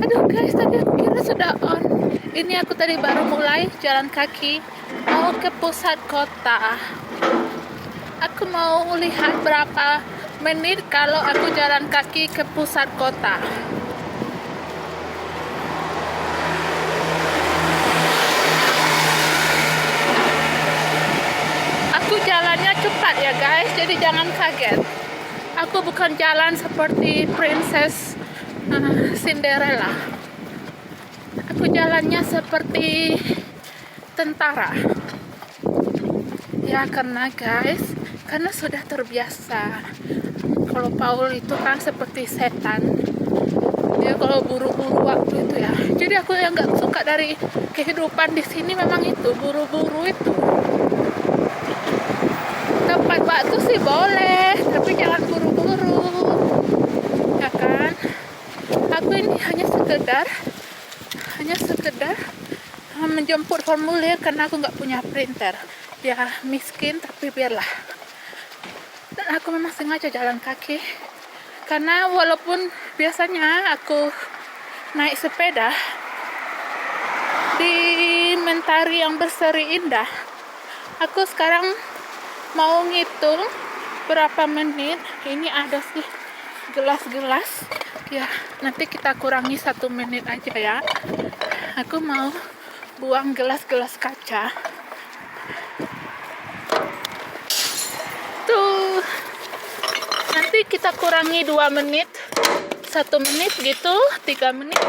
Aduh guys, tadi aku kira sudah on. Ini aku tadi baru mulai jalan kaki mau ke pusat kota. Aku mau lihat berapa menit kalau aku jalan kaki ke pusat kota. Aku jalannya cepat ya guys, jadi jangan kaget. Aku bukan jalan seperti Princess Cinderella. Aku jalannya seperti tentara. Ya karena guys, karena sudah terbiasa. Kalau Paul itu kan seperti setan. Dia kalau buru-buru waktu itu ya. Jadi aku yang nggak suka dari kehidupan di sini memang itu buru-buru itu. Tepat waktu sih boleh, tapi jangan buru-buru, ya kan? Aku ini hanya sekedar menjemput formulir karena aku nggak punya printer. Ya miskin tapi biarlah. Dan aku memang sengaja jalan kaki karena walaupun biasanya aku naik sepeda di Mentari yang berseri indah, aku sekarang mau ngitung berapa menit. Ini ada sih gelas-gelas ya, nanti kita kurangi 1 menit aja ya. Aku mau buang gelas-gelas kaca tuh, nanti kita kurangi 2 menit, 1 menit gitu, 3 menit.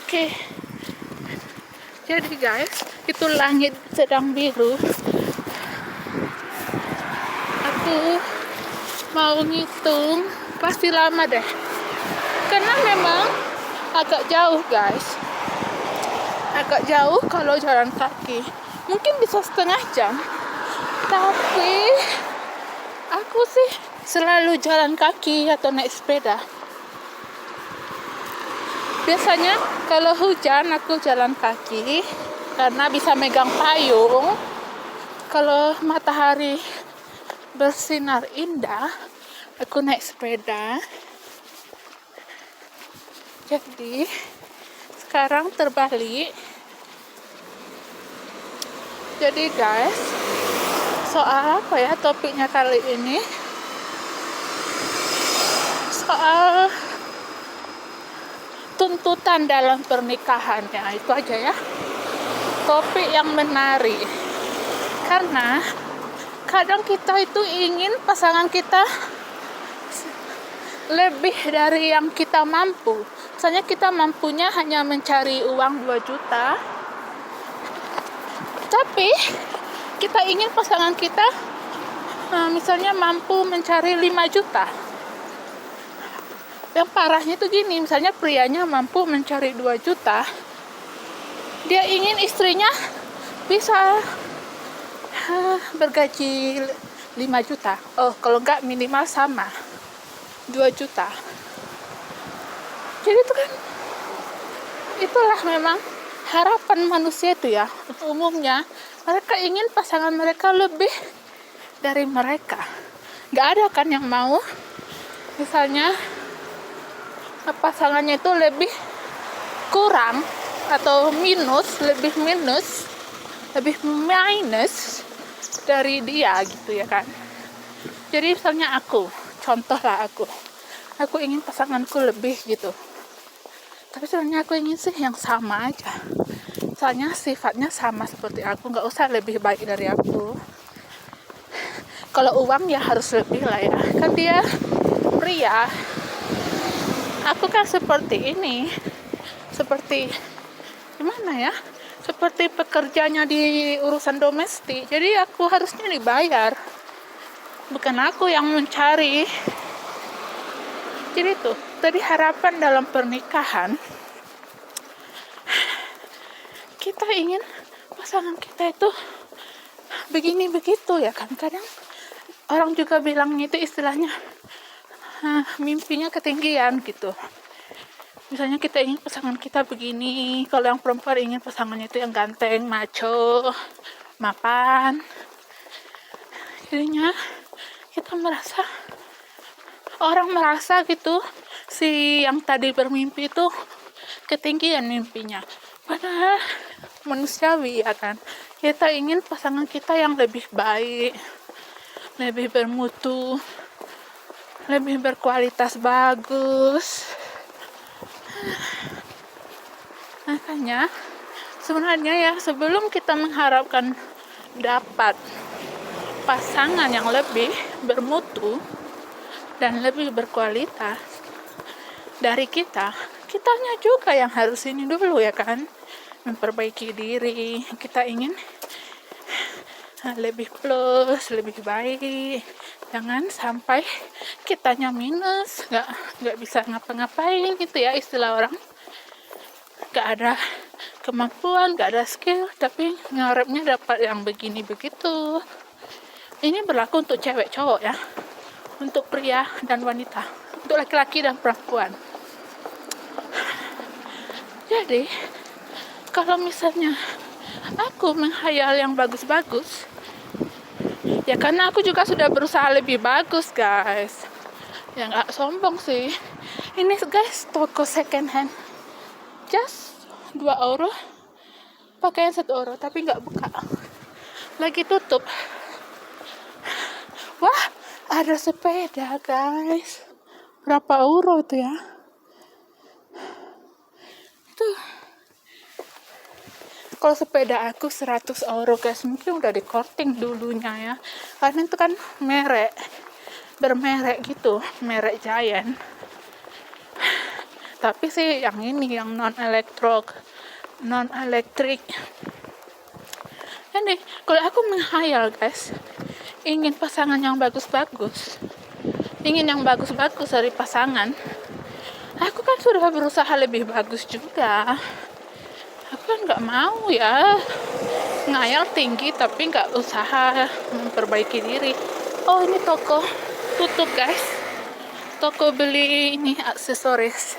Oke. Jadi guys, itu langit sedang biru. Aku mau ngitung, pasti lama deh. Karena memang agak jauh guys. Agak jauh kalau jalan kaki. Mungkin bisa setengah jam. Tapi aku sih selalu jalan kaki atau naik sepeda. Biasanya kalau hujan aku jalan kaki karena bisa megang payung. Kalau matahari bersinar indah, aku naik sepeda. Jadi sekarang terbalik. Jadi guys, soal apa ya topiknya kali ini? Soal tuntutan dalam pernikahan, ya itu aja ya, topik yang menarik. Karena kadang kita itu ingin pasangan kita lebih dari yang kita mampu. Misalnya kita mampunya hanya mencari uang 2 juta, tapi kita ingin pasangan kita misalnya mampu mencari 5 juta. Yang parahnya itu gini, misalnya prianya mampu mencari 2 juta, dia ingin istrinya bisa bergaji 5 juta. Oh, kalau enggak minimal sama 2 juta. Jadi itu kan, itulah memang harapan manusia itu ya. Umumnya mereka ingin pasangan mereka lebih dari mereka. Nggak ada kan yang mau misalnya pasangannya itu lebih kurang atau lebih minus dari dia gitu ya kan. Jadi misalnya contohlah aku ingin pasanganku lebih gitu, tapi sebenarnya aku ingin sih yang sama aja, misalnya sifatnya sama seperti aku, nggak usah lebih baik dari aku. Kalau uang ya harus lebih lah ya, kan dia pria. Aku kan seperti ini, seperti gimana ya, seperti pekerjanya di urusan domestik. Jadi aku harusnya dibayar, bukan aku yang mencari. Jadi tuh, tadi harapan dalam pernikahan, kita ingin pasangan kita itu begini begitu ya kan. Kadang orang juga bilang itu istilahnya mimpinya ketinggian gitu. Misalnya kita ingin pasangan kita begini, kalau yang perempuan ingin pasangannya itu yang ganteng, maco, mapan. Jadinya kita merasa, orang merasa gitu, si yang tadi bermimpi itu ketinggian mimpinya. Padahal manusiawi ya kan. Kita ingin pasangan kita yang lebih baik, lebih bermutu, lebih berkualitas bagus. Makanya sebenarnya ya, sebelum kita mengharapkan dapat pasangan yang lebih bermutu dan lebih berkualitas dari kita, kitanya juga yang harus ini dulu ya kan, memperbaiki diri. Kita ingin lebih plus, lebih baik. Jangan sampai kitanya minus, nggak bisa ngapa-ngapain gitu ya, istilah orang. Nggak ada kemampuan, nggak ada skill, tapi ngarepnya dapat yang begini begitu. Ini berlaku untuk cewek cowok ya, untuk pria dan wanita, untuk laki-laki dan perempuan. Jadi kalau misalnya aku menghayal yang bagus-bagus, ya karena aku juga sudah berusaha lebih bagus guys. Ya nggak sombong sih. Ini guys, toko second hand, just 2 euro, pakaian 1 euro, tapi nggak buka, lagi tutup. Wah, ada sepeda guys, berapa euro itu ya? Itu kalau sepeda aku 100 euro guys, mungkin udah di coating dulunya ya, karena itu kan bermerek gitu, merek Giant. Tapi sih yang ini, yang non elektrik. Jadi kalau aku menghayal guys, ingin pasangan yang bagus-bagus, ingin yang bagus-bagus dari pasangan, aku kan sudah berusaha lebih bagus juga. Aku kan nggak mau ya ngayal tinggi tapi nggak usaha memperbaiki diri. Oh, ini toko tutup guys, toko beli ini aksesoris.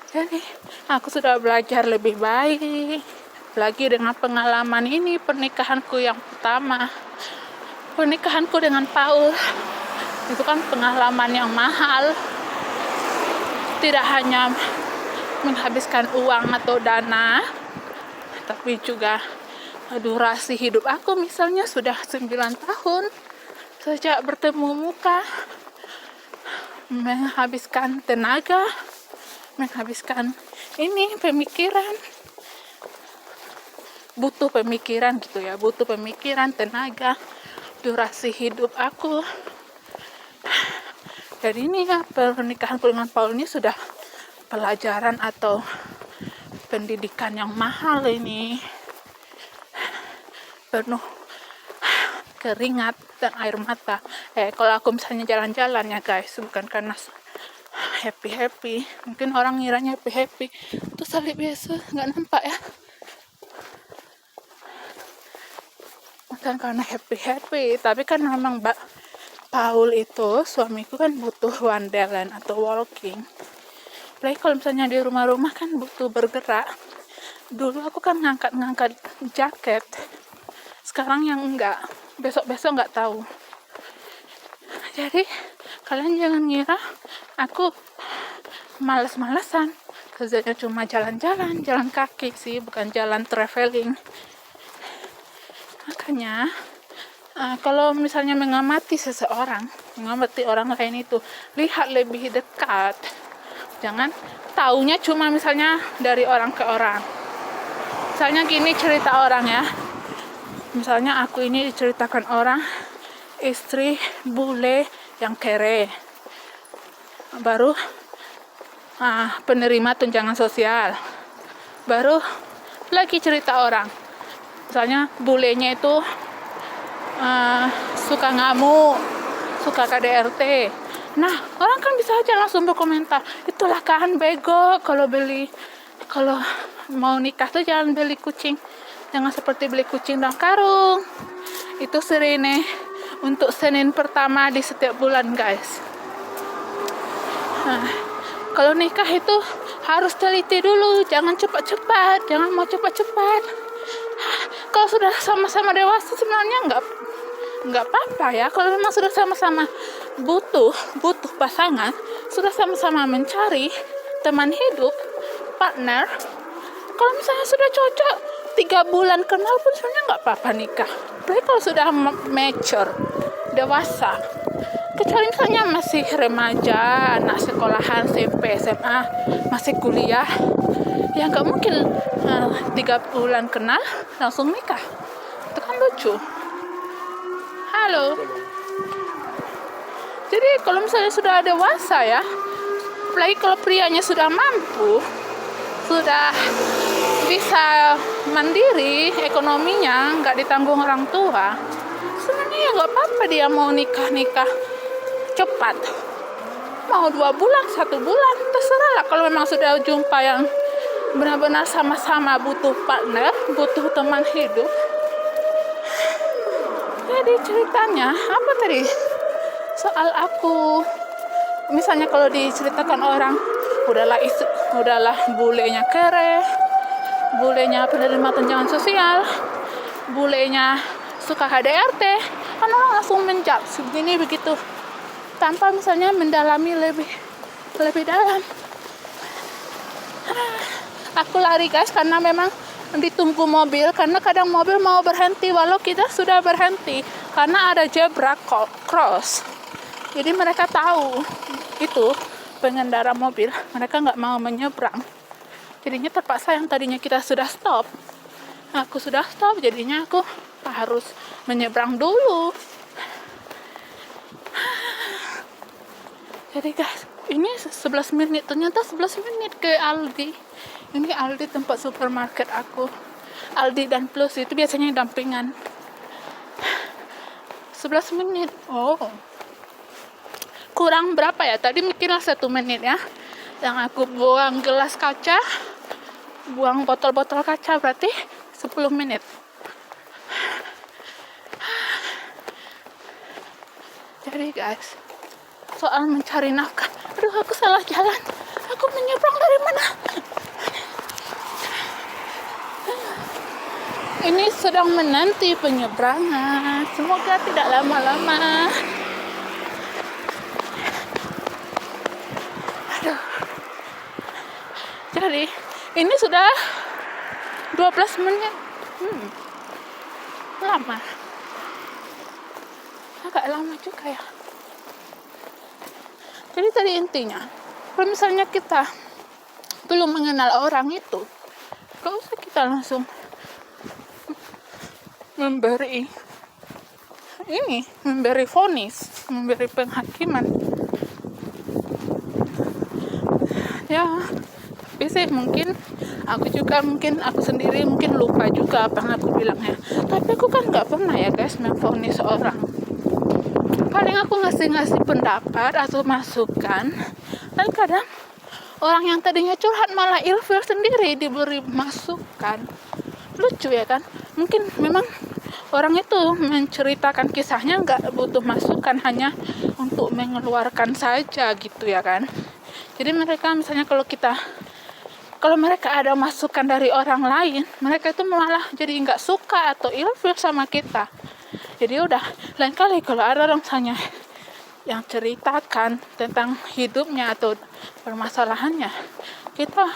Jadi aku sudah belajar lebih baik lagi dengan pengalaman ini, pernikahanku yang pertama, pernikahanku dengan Paul. Itu kan pengalaman yang mahal, tidak hanya menghabiskan uang atau dana, tapi juga durasi hidup aku. Misalnya sudah 9 tahun sejak bertemu muka, menghabiskan tenaga, menghabiskan ini pemikiran, butuh pemikiran gitu ya, butuh pemikiran, tenaga, durasi hidup aku. Jadi ini ya, pernikahan dengan Paul ini sudah pelajaran atau pendidikan yang mahal ini, penuh keringat dan air mata. Kalau aku misalnya jalan-jalan ya guys, bukan karena happy, mungkin orang ngiranya happy itu salib Yesus, nggak nampak ya, bukan karena happy, tapi kan memang Paul itu suamiku kan butuh wandelan atau walking. Apalagi kalau misalnya di rumah-rumah kan butuh bergerak. Dulu aku kan ngangkat jaket, sekarang yang enggak, besok enggak tahu. Jadi kalian jangan ngira aku males-malesan, kerjanya cuma jalan-jalan, jalan kaki sih, bukan jalan traveling. Makanya kalau misalnya mengamati seseorang, mengamati orang lain itu, lihat lebih dekat. Jangan taunya cuma misalnya dari orang ke orang. Misalnya gini cerita orang ya. Misalnya aku ini diceritakan orang, istri bule yang kere, baru penerima tunjangan sosial. Baru lagi cerita orang, misalnya bulenya itu suka ngamuk, suka KDRT. Nah, orang kan bisa aja langsung berkomentar, itulah kan bego, kalau mau nikah tuh jangan beli kucing, jangan seperti beli kucing dalam karung. Itu sirine untuk Senin pertama di setiap bulan guys. Nah, kalau nikah itu harus teliti dulu, jangan cepat-cepat, jangan mau cepat-cepat. Kalau kalau sudah sama-sama dewasa sebenarnya nggak apa-apa ya. Kalau memang sudah sama-sama butuh pasangan, sudah sama-sama mencari teman hidup, partner, kalau misalnya sudah cocok 3 bulan kenal pun sebenarnya nggak apa-apa nikah. Tapi kalau sudah mature, dewasa, kecuali misalnya masih remaja, anak sekolahan, SMP, SMA, masih kuliah, ya nggak mungkin 3 bulan kenal langsung nikah. Itu kan lucu. Halo. Jadi kalau misalnya sudah dewasa ya, apalagi kalau prianya sudah mampu, sudah bisa mandiri ekonominya, nggak ditanggung orang tua, sebenarnya ya nggak apa-apa dia mau nikah cepat, mau 2 bulan, 1 bulan, terserah lah. Kalau memang sudah jumpa yang benar-benar sama-sama butuh partner, butuh teman hidup. Jadi ceritanya apa tadi? Soal aku, misalnya kalau diceritakan orang, udahlah bulenya kere, bulenya penerima tunjangan sosial, bulenya suka HDRT, kan orang langsung menjawab begini begitu, tanpa misalnya mendalami lebih dalam. Aku lari guys, karena memang ditunggu mobil, karena kadang mobil mau berhenti walau kita sudah berhenti, karena ada zebra cross. Jadi mereka tahu itu pengendara mobil, mereka nggak mau menyeberang. Jadinya terpaksa yang tadinya kita sudah stop, aku sudah stop, jadinya aku harus menyeberang dulu. Jadi guys, ini 11 menit, ternyata 11 menit ke Aldi. Ini Aldi tempat supermarket aku. Aldi dan Plus itu biasanya dampingan. 11 menit. Oh. Kurang berapa ya? Tadi mungkinlah 1 menit ya. Yang aku buang gelas kaca, buang botol-botol kaca, berarti 10 menit. Jadi guys, soal mencari nafkah, aduh aku salah jalan, aku menyeberang dari mana? Ini sedang menanti penyeberangan, semoga tidak lama-lama. Aduh. Jadi ini sudah 12 menit. Lama. Agak lama juga ya. Jadi tadi intinya, kalau misalnya kita belum mengenal orang itu, gak usah kita langsung memberi vonis, memberi penghakiman. Ya, tapi sih mungkin aku sendiri lupa juga apa yang aku bilangnya. Tapi aku kan nggak pernah ya guys memvonis orang. Paling aku ngasih pendapat atau masukan, dan kadang orang yang tadinya curhat malah ilfil sendiri diberi masukan. Lucu ya kan? Mungkin memang orang itu menceritakan kisahnya nggak butuh masukan, hanya untuk mengeluarkan saja gitu ya kan. Jadi mereka misalnya kalau mereka ada masukan dari orang lain, mereka itu malah jadi nggak suka atau ilfil sama kita. Jadi udah, lain kali kalau ada orang misalnya yang ceritakan tentang hidupnya atau permasalahannya, kita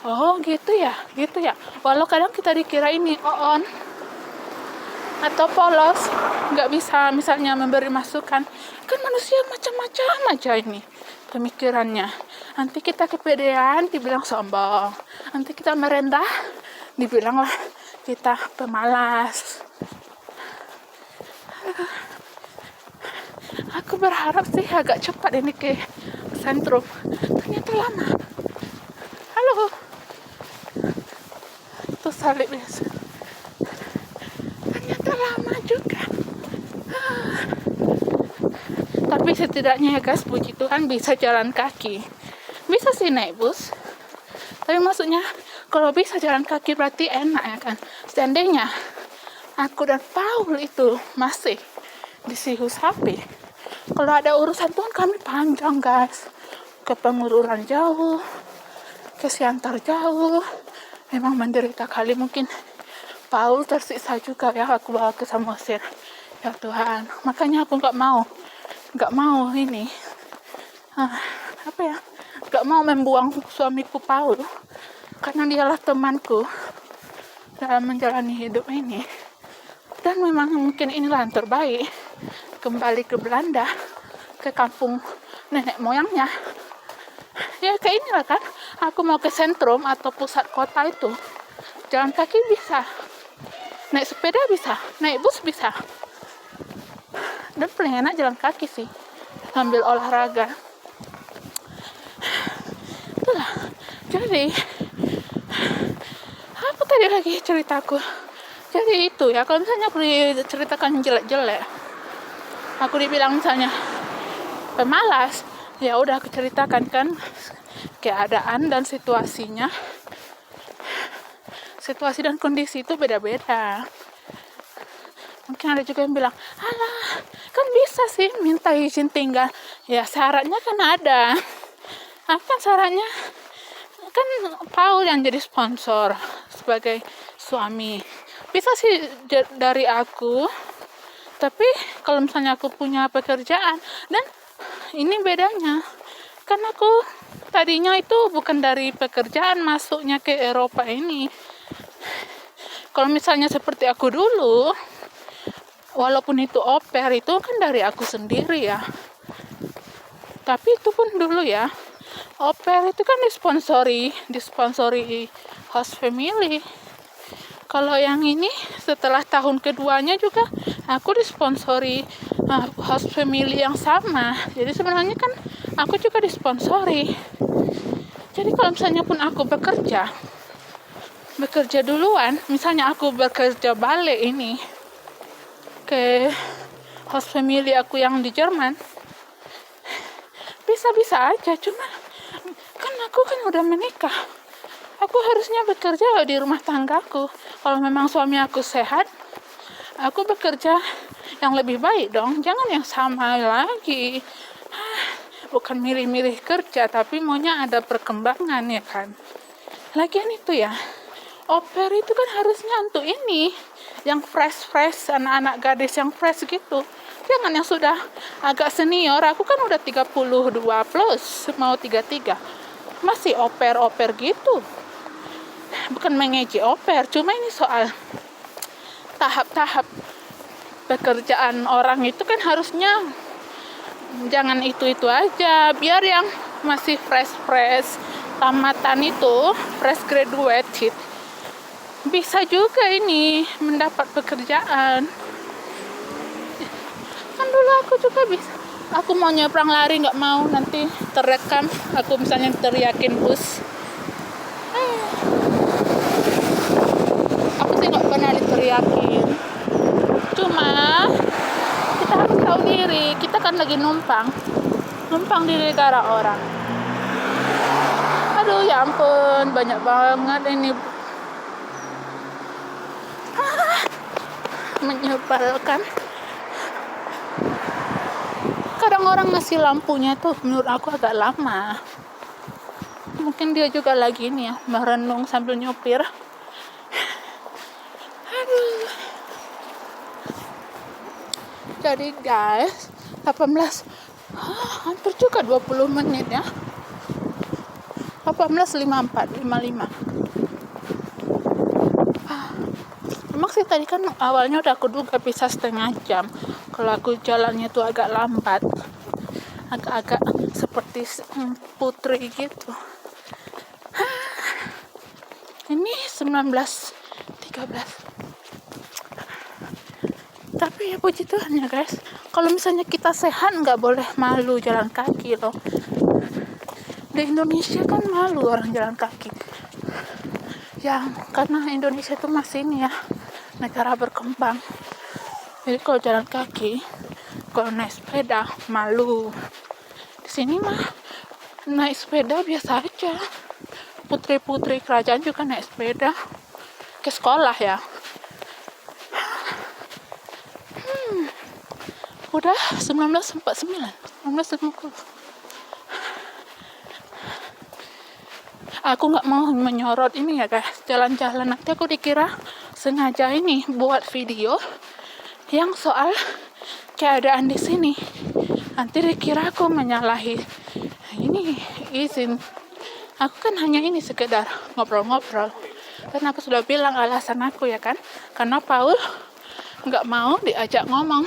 oh gitu ya, walau kadang kita dikira ini on atau polos, nggak bisa misalnya memberi masukan. Kan manusia macam-macam aja ini pemikirannya. Nanti kita kepedean dibilang sombong, nanti kita merendah dibilang lah kita pemalas. Aku berharap sih agak cepat ini ke sentrum, ternyata lama. Halo, itu salib biasa, ternyata lama juga. Tapi setidaknya ya guys, puji Tuhan bisa jalan kaki. Bisa sih naik bus, tapi maksudnya kalau bisa jalan kaki berarti enak ya kan. Seandainya aku dan Paul itu masih di Sihu Sapi, kalau ada urusan Tuhan kami panjang guys, ke Pengururan jauh, ke Siantar jauh, memang menderita kali, mungkin Paul tersiksa juga ya aku bawa ke Samosir. Ya Tuhan, makanya aku nggak mau ini, apa ya, nggak mau membuang suamiku Paul, karena dialah temanku dalam menjalani hidup ini. Dan memang mungkin inilah yang terbaik, kembali ke Belanda, ke kampung nenek moyangnya. Ya kayak inilah kan, aku mau ke sentrum atau pusat kota itu, jalan kaki bisa, naik sepeda bisa, naik bus bisa. Dan paling enak jalan kaki sih, sambil olahraga. Itulah. Jadi, apa tadi lagi ceritaku? Jadi itu ya, kalau misalnya aku diceritakan jelek-jelek, aku dibilang misalnya pemalas, ya udah aku ceritakan kan keadaan dan situasinya. Situasi dan kondisi itu beda-beda. Mungkin ada juga yang bilang, alah, kan bisa sih minta izin tinggal. Ya syaratnya kan ada. Apa syaratnya? Kan Paul yang jadi sponsor sebagai suami. Bisa sih dari aku. Tapi kalau misalnya aku punya pekerjaan, dan ini bedanya. Kan aku tadinya itu bukan dari pekerjaan masuknya ke Eropa ini. Kalau misalnya seperti aku dulu, walaupun itu au pair, itu kan dari aku sendiri ya. Tapi itu pun dulu ya, au pair itu kan disponsori host family. Kalau yang ini setelah tahun keduanya juga aku disponsori host family yang sama. Jadi sebenarnya kan aku juga disponsori. Jadi kalau misalnya pun aku bekerja duluan, misalnya aku bekerja balik ini ke host family aku yang di Jerman, bisa aja. Cuma kan aku kan udah menikah, aku harusnya bekerja di rumah tanggaku. Kalau memang suami aku sehat, aku bekerja yang lebih baik dong, jangan yang sama lagi. Bukan milih-milih kerja, tapi maunya ada perkembangan ya kan. Lagian itu ya, au pair itu kan harusnya untuk ini, yang fresh, anak-anak gadis yang fresh gitu. Jangan yang sudah agak senior. Aku kan udah 32 plus, mau 33. Masih au pair gitu. Bukan mengeji au pair, cuma ini soal tahap-tahap pekerjaan orang itu kan harusnya jangan itu aja. Biar yang masih fresh, tamatan itu, fresh graduate, bisa juga ini mendapat pekerjaan. Kan dulu aku juga bisa. Aku mau nyebrang lari, nggak mau nanti terekam. Aku misalnya teriakin bus. Aku sih nggak pernah diteriakin. Cuma kita harus tahu diri. Kita kan lagi numpang di negara orang. Aduh ya ampun, banyak banget ini. Menyebalkan. Kadang orang ngasih lampunya tuh menurut aku agak lama. Mungkin dia juga lagi nih ya, merenung sambil nyopir. Aduh. Jadi guys, 18 hampir juga 20 menit ya. 18.54, 55. Memang sih tadi kan awalnya udah aku duga bisa setengah jam. Kalau aku jalannya tuh agak lambat, agak seperti putri gitu. Ini 19.13. Tapi ya puji Tuhan ya guys, kalau misalnya kita sehat nggak boleh malu jalan kaki loh. Di Indonesia kan malu orang jalan kaki. Ya karena Indonesia itu masih ini ya, negara berkembang. Jadi kalau jalan kaki, kalau naik sepeda malu. Di sini mah naik sepeda biasa aja. Putri-putri kerajaan juga naik sepeda ke sekolah ya. Udah 19.49, 19.50. Aku nggak mau menyorot ini ya guys, jalan-jalan nanti aku dikira sengaja ini buat video yang soal keadaan di sini. Nanti dikira aku menyalahi ini izin. Aku kan hanya ini sekedar ngobrol-ngobrol. Dan aku sudah bilang alasan aku ya kan, karena Paul nggak mau diajak ngomong.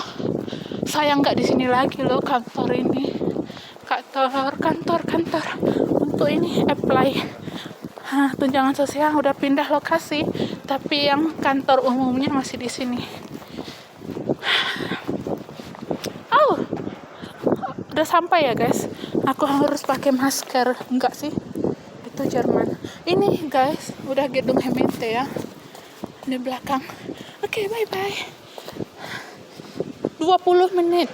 Saya nggak di sini lagi loh, kantor ini, kantor untuk ini apply tunjangan sosial udah pindah lokasi, tapi yang kantor umumnya masih di sini. Oh, udah sampai ya guys. Aku harus pakai masker, enggak sih? Itu Jerman. Ini guys, udah gedung HMT ya di belakang. Oke, bye bye. 20 menit